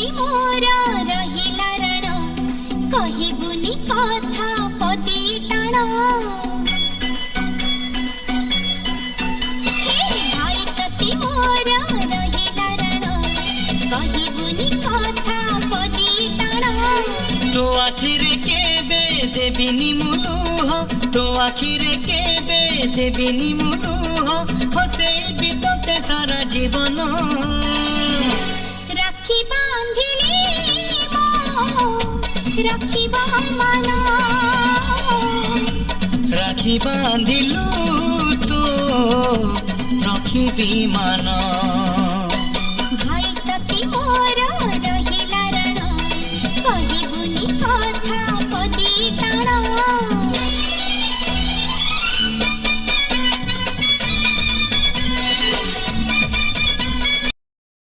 तती मोर रहिला रण कहिबुनी कथा पदी टाण भाई तती मोर रहिला रण कहिबुनी कथा पदी टाण तो आखिरे केबे देबिनी मुलुह तो आखिरे केबे देबिनी मुलुह हसेबी तोते सारा जीवन राखी बांधिली राखी मन राखी बांधिलु तो रखिबी मान भाई तती मोर